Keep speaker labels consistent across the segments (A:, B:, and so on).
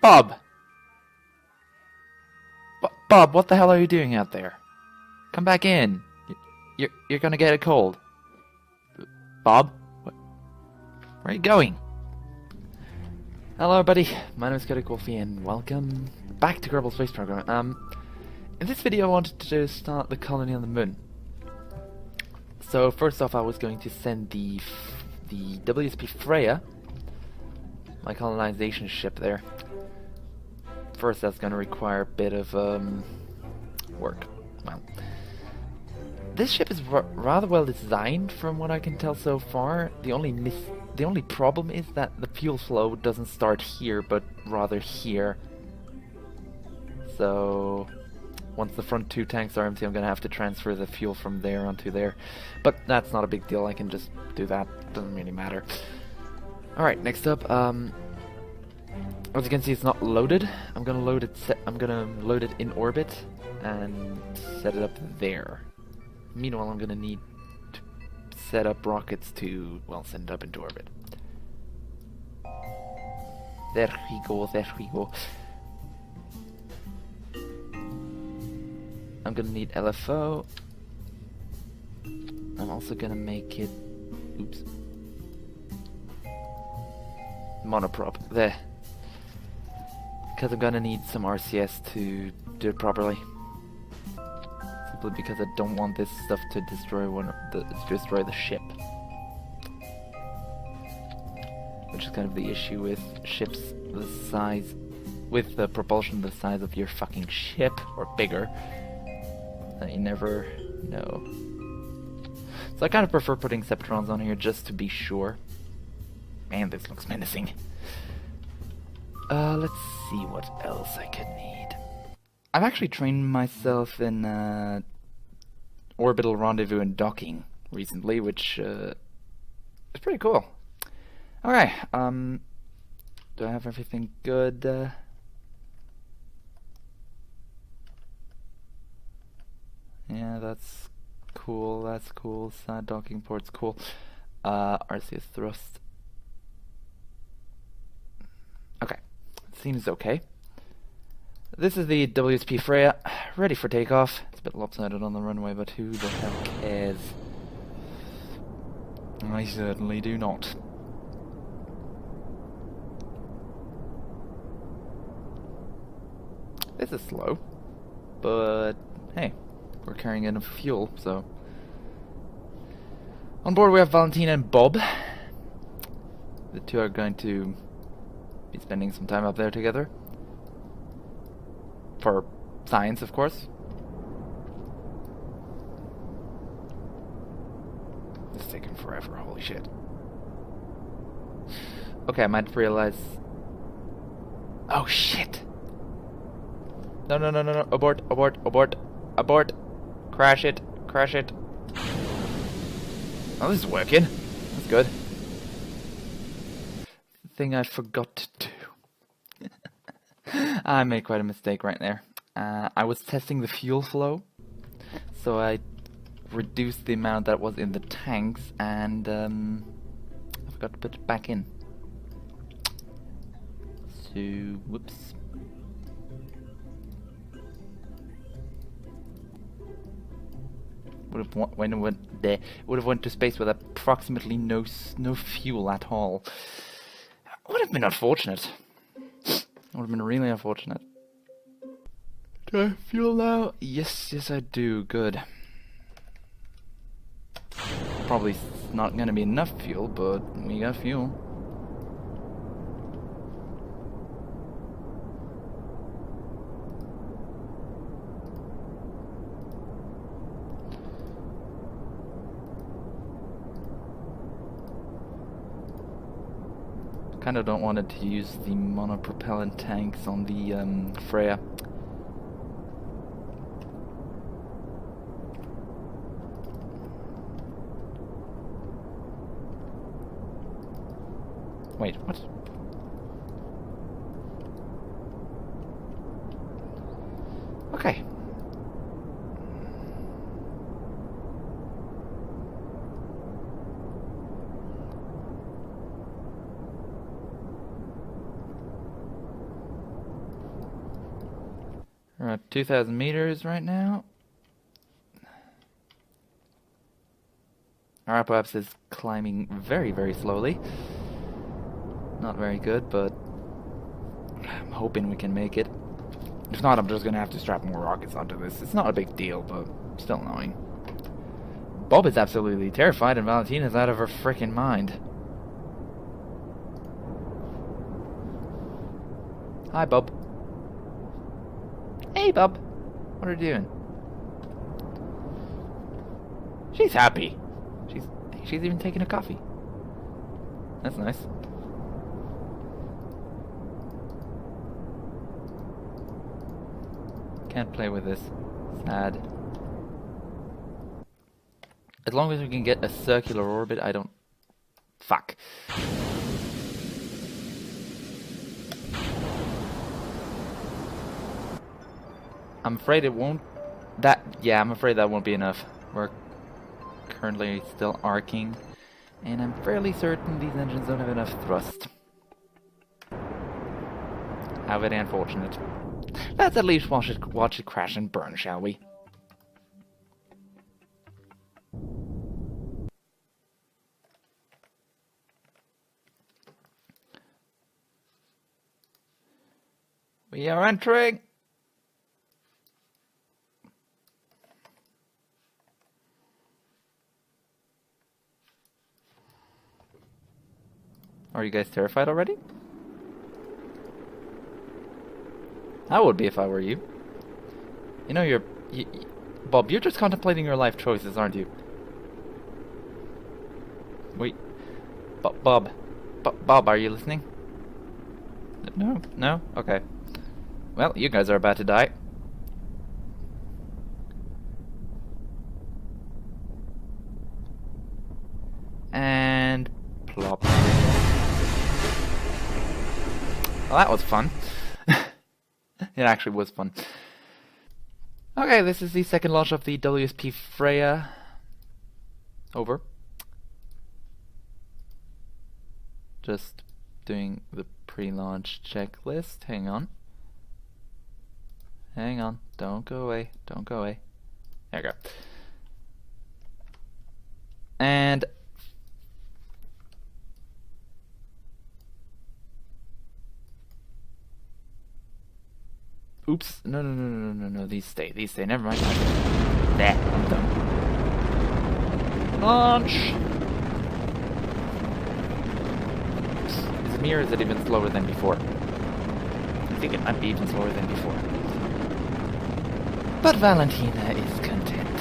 A: Bob! Bob, what the hell are you doing out there? Come back in. You're gonna get a cold. Bob? Where are you going? Hello everybody, my name is Chaotik, Wolfi, and welcome back to Kerbal Space Program. In this video I wanted to start the colony on the moon. So first off I was going to send the KSP Freyja, my colonization ship there. First that's going to require a bit of work. Well, this ship is rather well designed from what I can tell so far. The only problem is that the fuel flow doesn't start here, but rather here. So once the front two tanks are empty, I'm gonna have to transfer the fuel from there onto there. But that's not a big deal, I can just do that, doesn't really matter. Alright, next up, as you can see it's not loaded. I'm gonna load it in orbit and set it up there. Meanwhile, I'm gonna need to set up rockets to, well, send it up into orbit. There we go, there we go. I'm gonna need LFO. I'm also gonna make it, oops, monoprop, there. Because I'm gonna need some RCS to do it properly. Simply because I don't want this stuff to destroy the ship. Which is kind of the issue with ships the size, with the propulsion the size of your fucking ship, or bigger. That you never know. So I kind of prefer putting Sceptrons on here just to be sure. Man, this looks menacing. Let's see what else I could need. I've actually trained myself in orbital rendezvous and docking recently, which is pretty cool. Okay, do I have everything good? Yeah, that's cool, that's cool. Side docking port's cool. RCS thrust. Okay, seems okay. This is the KSP Freyja, ready for takeoff. It's a bit lopsided on the runway, but who the hell cares? I certainly do not. This is slow, but hey, we're carrying enough fuel, so. On board we have Valentina and Bob. The two are going to be spending some time up there together. For science, of course. This is taking forever, holy shit. Okay, I might realize... Oh shit! No, abort, abort. Crash it. Oh, this is working. That's good. The thing I forgot to do. I made quite a mistake right there. I was testing the fuel flow, so I reduced the amount that was in the tanks, and I forgot to put it back in. So, whoops. Would have went to space with approximately no fuel at all. Would have been unfortunate. Would have been really unfortunate. Do I have fuel now? Yes, I do. Good. Probably not gonna be enough fuel, but we got fuel. Kinda don't want it to use the monopropellant tanks on the Freyja. Wait, what? Okay. We're at 2,000 meters right now. Our apoapsis is climbing very, very slowly. Not very good, but I'm hoping we can make it. If not, I'm just gonna have to strap more rockets onto this. It's not a big deal, but still annoying. Bob is absolutely terrified, and Valentina's out of her frickin' mind. Hi, Bob. Hey, Bob. What are you doing? She's happy. She's even taking a coffee. That's nice. Can't play with this. Sad. As long as we can get a circular orbit, I don't... Fuck. I'm afraid it won't... Yeah, I'm afraid that won't be enough. We're currently still arcing, and I'm fairly certain these engines don't have enough thrust. How very unfortunate. Let's at least watch it crash and burn, shall we? We are entering! Are you guys terrified already? I would be if I were you. You know, Bob, you're just contemplating your life choices, aren't you? Wait. Bob, are you listening? No? No? Okay. Well, you guys are about to die. And... plop. Well, that was fun. It actually was fun. Okay, this is the second launch of the WSP Freyja. Over. Just doing the pre-launch checklist. Hang on. Hang on. Don't go away. Don't go away. There you go. And... oops. No. These stay. Never mind. There. I'm done. Launch! Is it me or is it even slower than before? I think it might be even slower than before. But Valentina is content.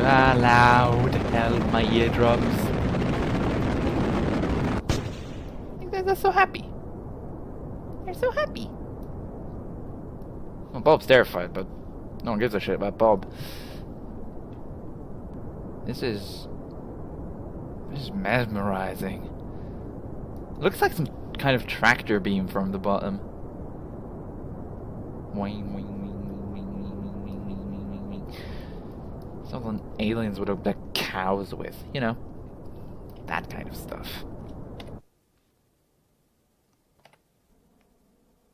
A: Ah, loud. Help my eardrums. They're so happy. They're so happy. Well, Bob's terrified, but no one gives a shit about Bob. This is mesmerizing. It looks like some kind of tractor beam from the bottom. Something aliens would abduct cows with, you know. That kind of stuff.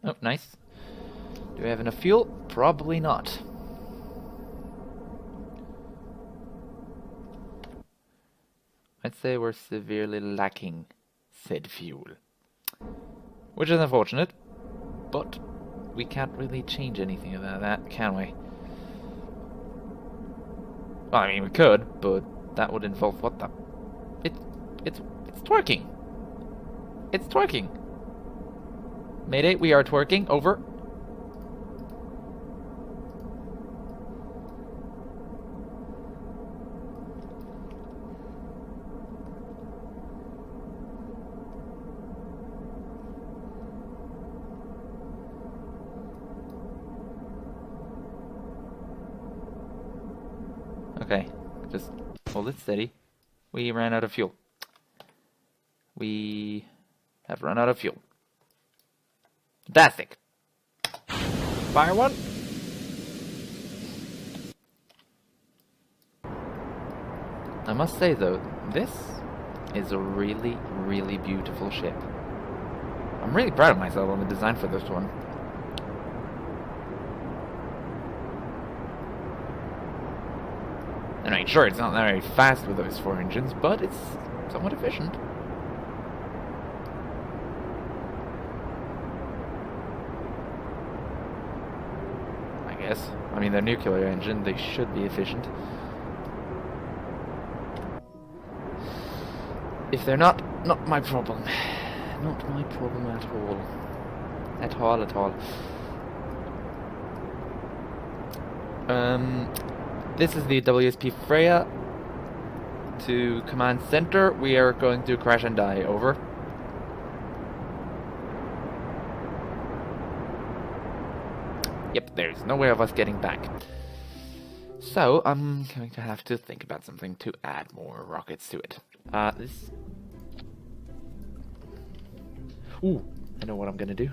A: Oh, nice. Do we have enough fuel? Probably not. I'd say we're severely lacking said fuel. Which is unfortunate, but we can't really change anything about that, can we? Well, I mean, we could, but that would involve what the... It's twerking! It's twerking! Mayday, we are twerking. Over. Okay, just hold it steady. We ran out of fuel. We have run out of fuel. Fantastic. Fire one. I must say though, this is a really, really beautiful ship. I'm really proud of myself on the design for this one. I mean, sure, it's not very fast with those 4 engines, but it's somewhat efficient. I guess. I mean, they're nuclear engine, they should be efficient. If they're not my problem. Not my problem at all. At all. This is the WSP Freyja. To command center, we are going to crash and die. Over. Yep, there's no way of us getting back. So, I'm going to have to think about something to add more rockets to it. This... Ooh, I know what I'm gonna do.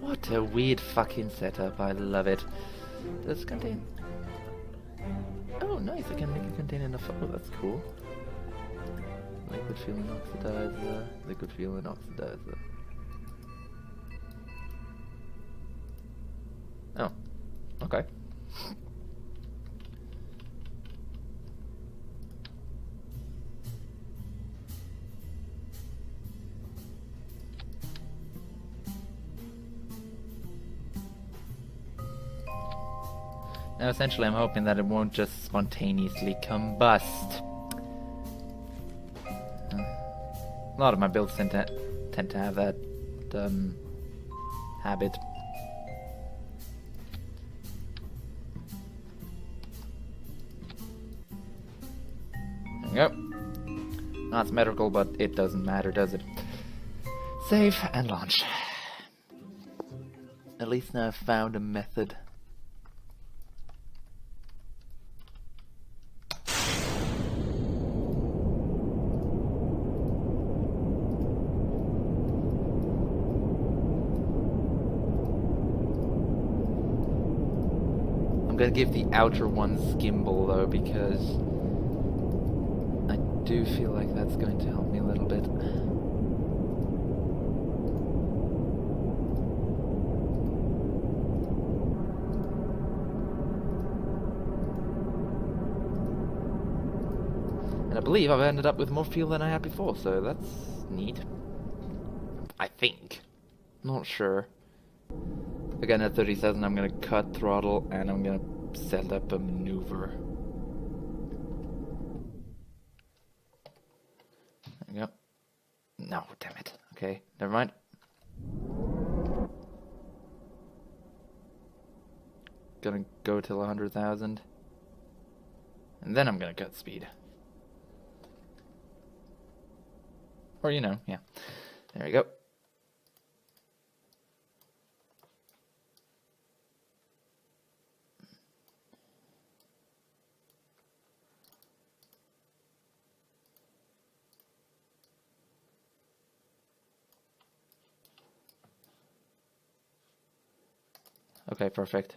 A: What a weird fucking setup, I love it. Does it contain... Oh, nice, I can make it contain enough... Oh, that's cool. Liquid feeling oxidizer, liquid feeling oxidizer. Oh, okay. Now, essentially, I'm hoping that it won't just spontaneously combust. A lot of my builds tend to have that habit. There we go. Not symmetrical, but it doesn't matter, does it? Save and launch. At least now I've found a method. I'm gonna give the outer ones gimbal though, because I do feel like that's going to help me a little bit. And I believe I've ended up with more fuel than I had before, so that's neat. I think. Not sure. Again, at 30,000, I'm gonna cut throttle and I'm gonna set up a maneuver. There we go. No, damn it. Okay, never mind. Gonna go till 100,000. And then I'm gonna cut speed. Or, you know, yeah. There we go. Okay, perfect.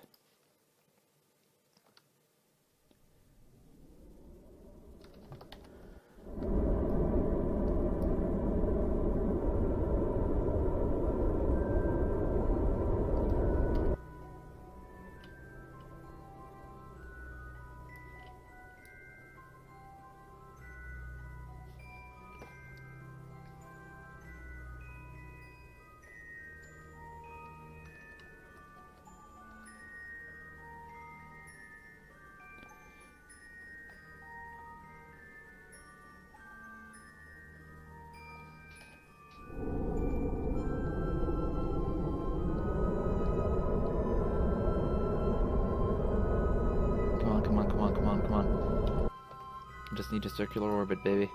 A: just need a circular orbit, baby.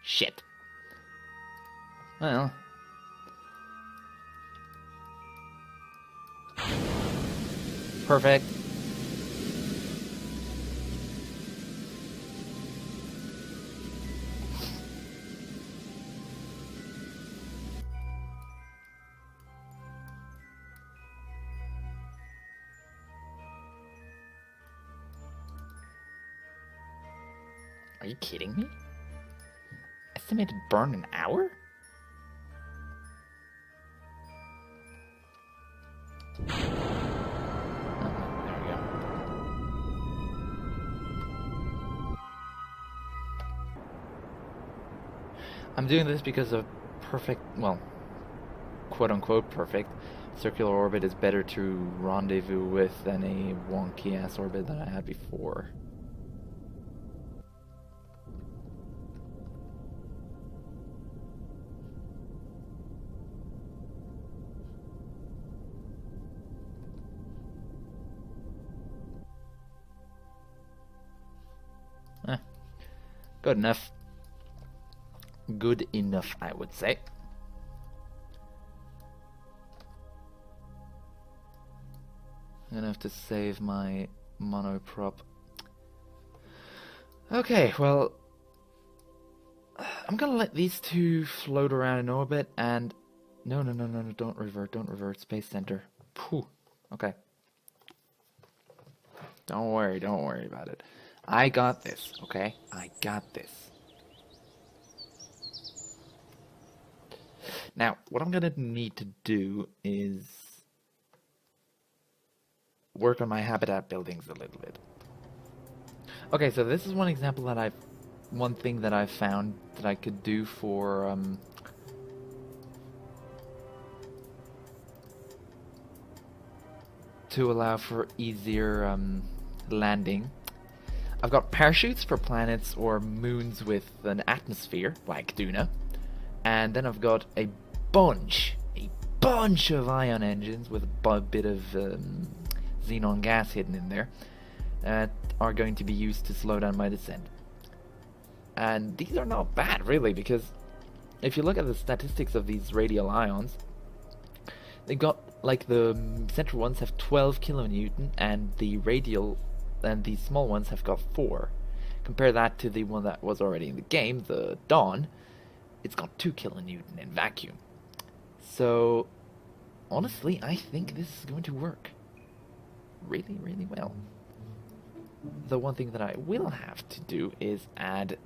A: Shit. Well. Perfect. Are you kidding me? Estimated burn an hour? I'm doing this because of perfect, well, quote-unquote perfect, circular orbit is better to rendezvous with than a wonky-ass orbit that I had before. Good enough. Good enough, I would say. I'm gonna have to save my monoprop. Okay, well, I'm gonna let these two float around in orbit and... No, don't revert, Space Center. Phew, okay. Don't worry about it. I got this, okay? I got this. Now, what I'm gonna need to do is work on my habitat buildings a little bit. Okay, so this is one example that one thing that I found that I could do for to allow for easier landing. I've got parachutes for planets or moons with an atmosphere, like Duna, and then I've got a bunch of ion engines with a bit of xenon gas hidden in there that are going to be used to slow down my descent. And these are not bad, really, because if you look at the statistics of these radial ions, they've got, like, the central ones have 12 kilonewton, and the radial and the small ones have got 4. Compare that to the one that was already in the game, the Dawn. It's got 2 kilonewton in vacuum. So, honestly, I think this is going to work really, really well. The one thing that I will have to do is add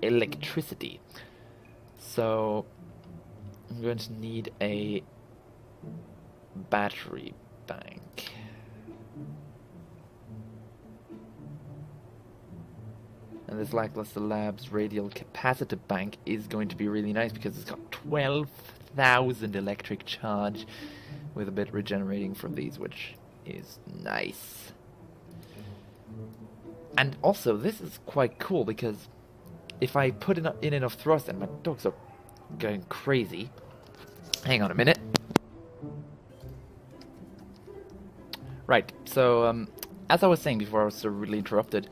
A: electricity. So, I'm going to need a battery bank. And this Lackluster Labs radial capacitor bank is going to be really nice because it's got 12,000 electric charge with a bit regenerating from these, which is nice. And also, this is quite cool because if I put in enough thrust, and my dogs are going crazy. Hang on a minute. Right, so as I was saying before I was so rudely interrupted,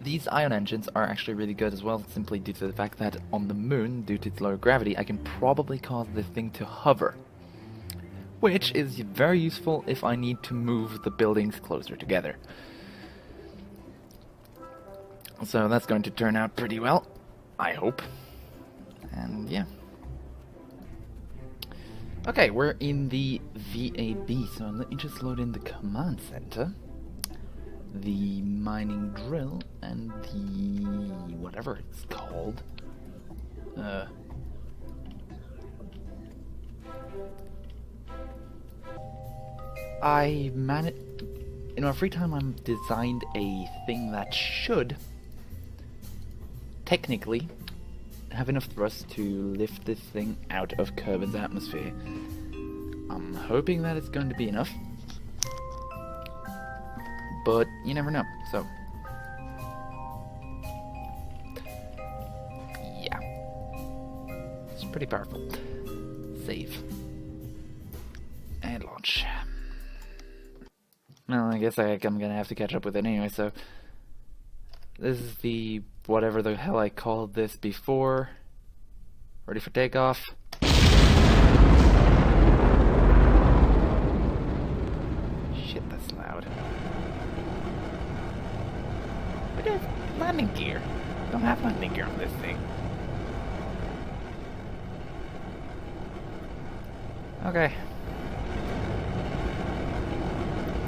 A: these ion engines are actually really good as well, simply due to the fact that on the moon, due to its lower gravity, I can probably cause this thing to hover, which is very useful if I need to move the buildings closer together. So that's going to turn out pretty well, I hope. And yeah. Okay, we're in the VAB, so let me just load in the command center, the mining drill, and the whatever it's called. In my free time, I'm designed a thing that should technically have enough thrust to lift this thing out of Kerbin's atmosphere. I'm hoping that it's going to be enough, but you never know, so yeah, it's pretty powerful. Save. And launch. Well, I guess I'm gonna have to catch up with it anyway, so... This is the... whatever the hell I called this before. Ready for takeoff. Shit, that's loud. What is landing gear? I don't have landing gear on this thing. Okay.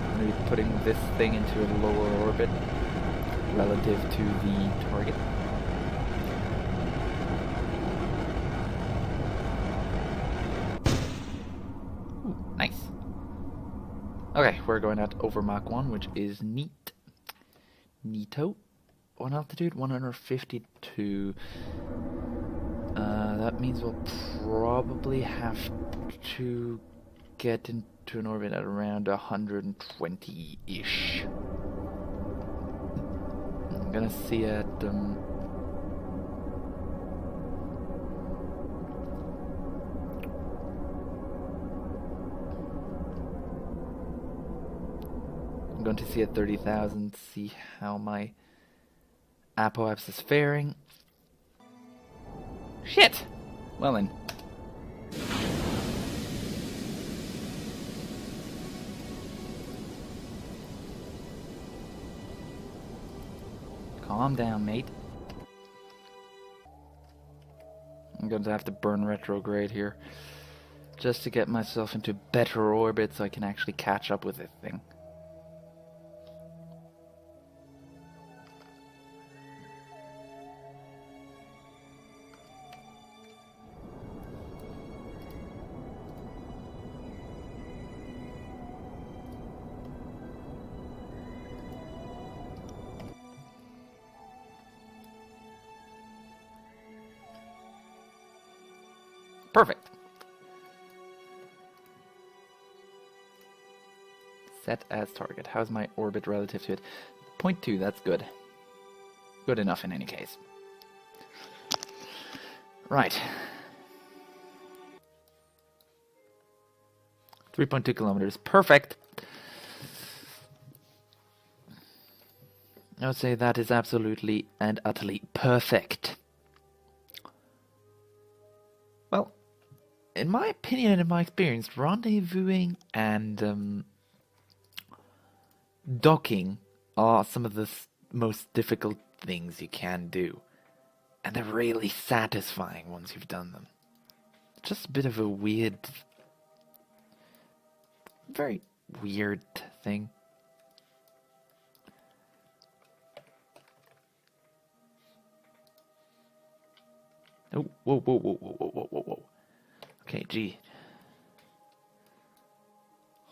A: I'm going to be putting this thing into a lower orbit relative to the target. Ooh, nice. Okay, we're going at over Mach 1, which is neat. Neato. What altitude? 152. That means we'll probably have to get into an orbit at around 120-ish. I'm gonna see at I'm going to see at 30,000, see how my Apoapс is faring. Shit! Well then. Calm down, mate. I'm going to have to burn retrograde here just to get myself into better orbit so I can actually catch up with this thing. Perfect. Set as target. How's my orbit relative to it? 0.2, that's good. Good enough in any case. Right. 3.2 kilometers. Perfect. I would say that is absolutely and utterly perfect. Well, in my opinion and in my experience, rendezvousing and docking are some of the most difficult things you can do. And they're really satisfying once you've done them. Just a bit of a weird, very weird thing. Oh, whoa, whoa, whoa, whoa, whoa, whoa, whoa, whoa. Okay, gee.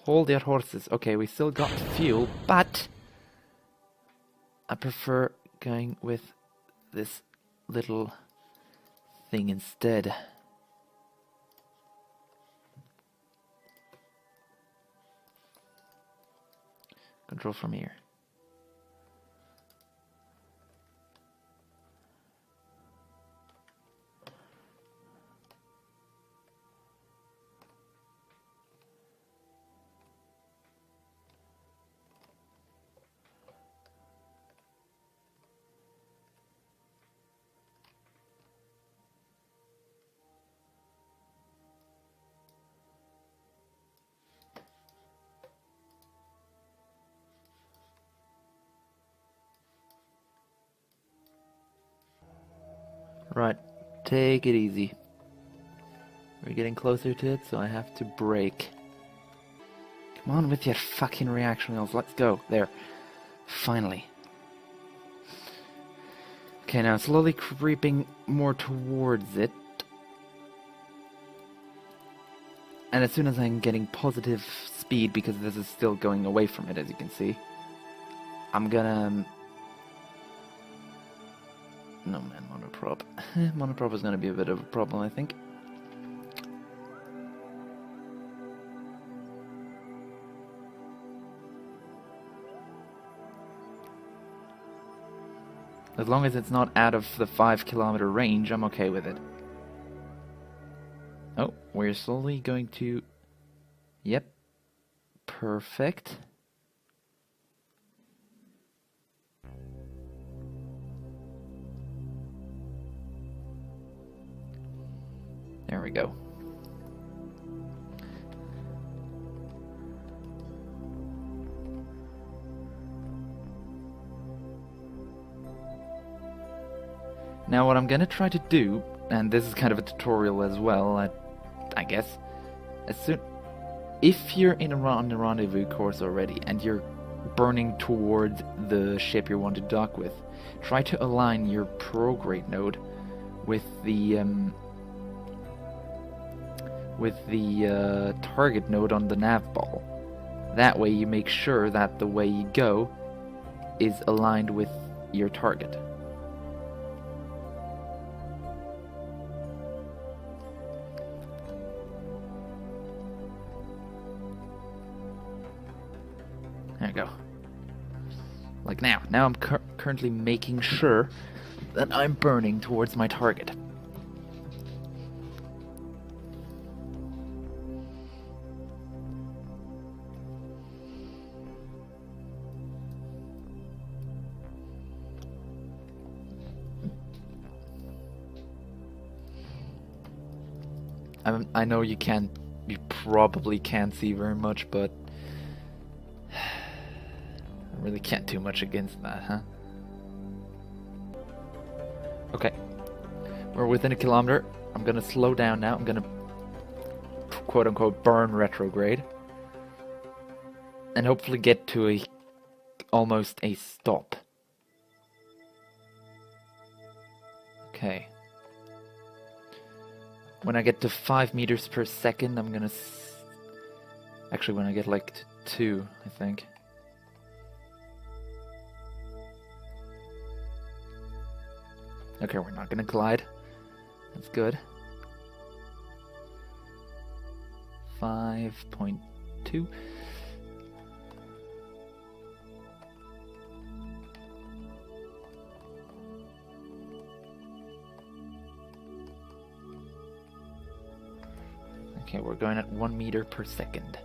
A: Hold your horses. Okay, we still got fuel, but I prefer going with this little thing instead. Control from here. Right, take it easy. We're getting closer to it, so I have to brake. Come on with your fucking reaction wheels, let's go. There. Finally. Okay, now slowly creeping more towards it. And as soon as I'm getting positive speed, because this is still going away from it, as you can see, I'm gonna... No man, monoprop. Monoprop is gonna be a bit of a problem, I think. As long as it's not out of the 5 kilometer range, I'm okay with it. Oh, we're slowly going to... Yep. Perfect. There we go. Now what I'm gonna try to do, and this is kind of a tutorial as well, I guess, if you're on the rendezvous course already and you're burning towards the ship you want to dock with, try to align your prograde node with the target node on the nav ball. That way you make sure that the way you go is aligned with your target. There you go. Like now. Now I'm currently making sure that I'm burning towards my target. I know you probably can't see very much, but I really can't do much against that, huh? Okay. We're within a kilometer. I'm gonna slow down now. I'm gonna quote-unquote burn retrograde. And hopefully get to almost a stop. Okay. When I get to 5 meters per second, I'm gonna... Actually, when I get like to 2, I think. Okay, we're not gonna glide. That's good. 5.2. Okay, we're going at 1 meter per second.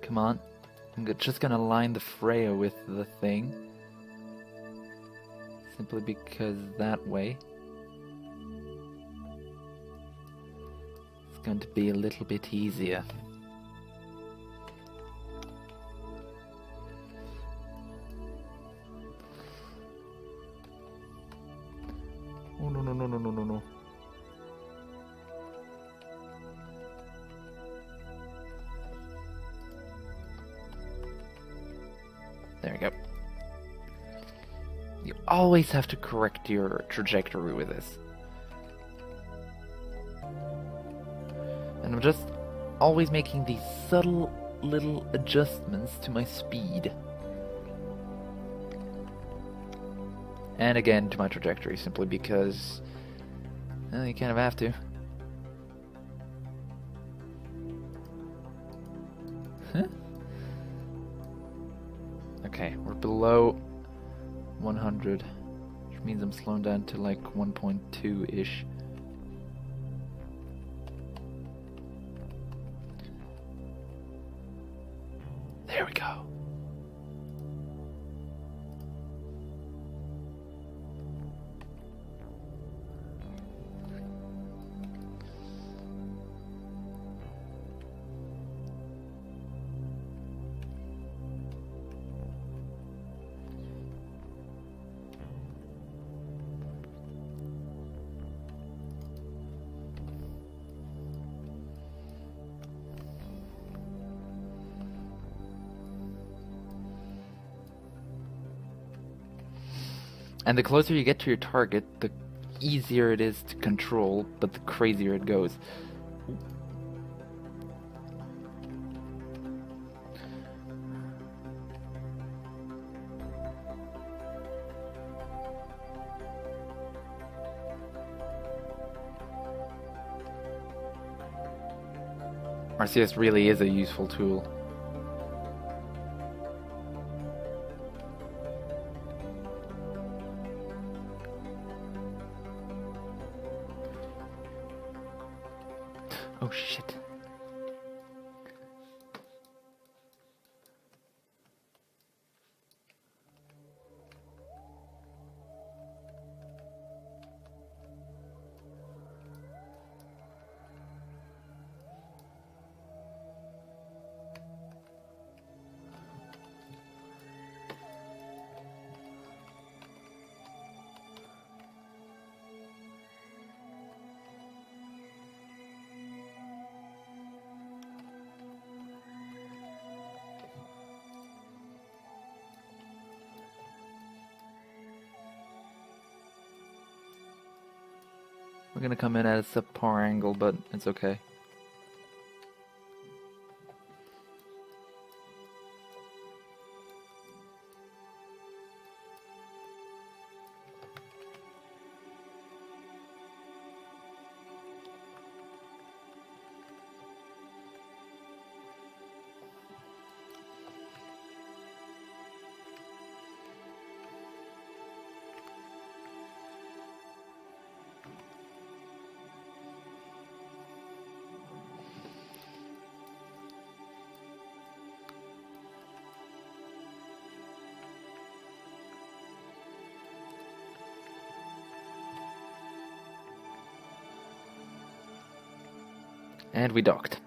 A: Come on. I'm just gonna line the Freyja with the thing. Simply because that way it's going to be a little bit easier. Oh no no no no no no no. There we go. You always have to correct your trajectory with this. And I'm just always making these subtle little adjustments to my speed. And again to my trajectory, simply because you kind of have to. Huh? Okay, we're below 100, which means I'm slowing down to like 1.2-ish. There we go. And the closer you get to your target, the easier it is to control, but the crazier it goes. RCS really is a useful tool. Oh shit. We're gonna come in at a subpar angle, but it's okay. And we docked.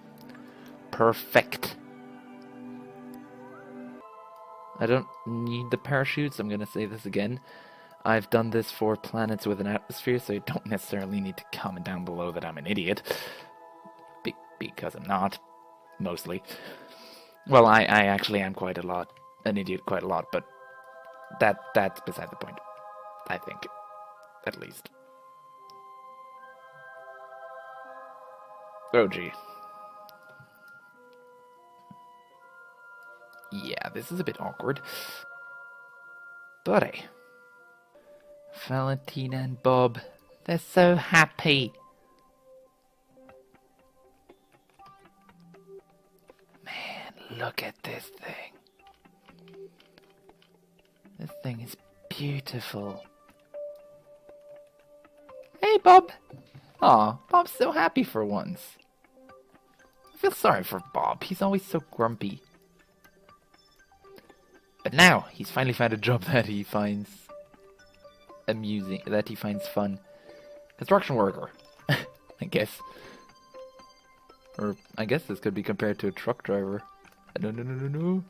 A: Perfect. I don't need the parachutes, I'm gonna say this again. I've done this for planets with an atmosphere, so you don't necessarily need to comment down below that I'm an idiot. Because I'm not. Mostly. Well, I actually am quite a lot. An idiot quite a lot, but that's beside the point. I think. At least. Oh gee. Yeah, this is a bit awkward. But hey. Valentina and Bob, they're so happy. Man, look at this thing. This thing is beautiful. Hey, Bob. Aw, Bob's so happy for once. I feel sorry for Bob. He's always so grumpy. But now, he's finally found a job that he finds amusing, that he finds fun. Construction worker, I guess. Or, I guess this could be compared to a truck driver. No.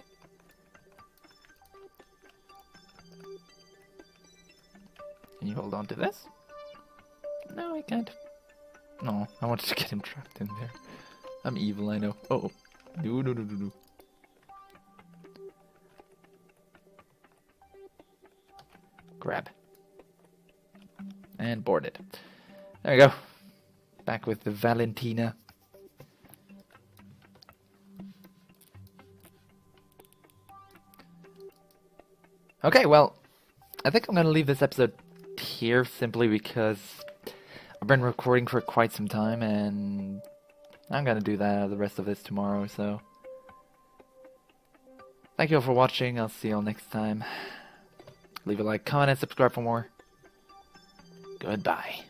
A: Can you hold on to this? No, I can't. No, I wanted to get him trapped in there. I'm evil, I know. Oh, no. Grab. And board it. There we go. Back with the Valentina. Okay, well, I think I'm going to leave this episode here simply because I've been recording for quite some time and I'm going to do the rest of this tomorrow, so thank you all for watching. I'll see you all next time. Leave a like, comment, and subscribe for more. Goodbye.